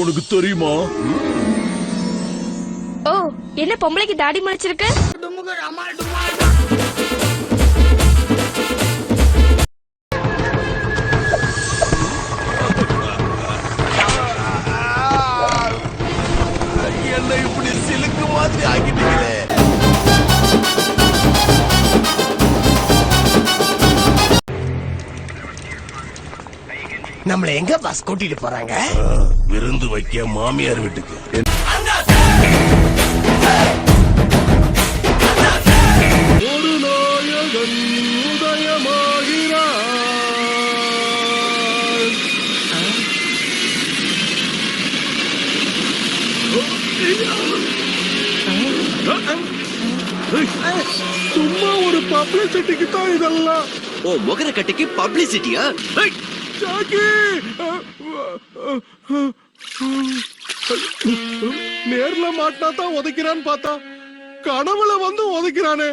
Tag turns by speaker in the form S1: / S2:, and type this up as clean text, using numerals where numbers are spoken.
S1: உனக்கு தெரியுமா?
S2: ஓ, என்ன பொம்பளைக்கு தாடி மடிச்சிருக்கு?
S1: என்ன இப்படி சிலுக்கு மாதிரி ஆகிட்டீங்களே.
S3: நம்மள எங்க பாஸ் கூட்டிட்டு போறாங்க?
S1: விருந்து வைக்க மாமியார் வீட்டுக்கு. ஒரு நாயகன் உதயமாகிறார். சும்மா ஒரு பப்ளிசிட்டிக்கு தான் இதெல்லாம்.
S4: ஓ, முகர கட்டிக்கு பப்ளிசிட்டியா?
S1: நேர்ல மாட்டினா தான் உதைக்கிறான்னு பார்த்தா கனவுல வந்து உதைக்கிறானே.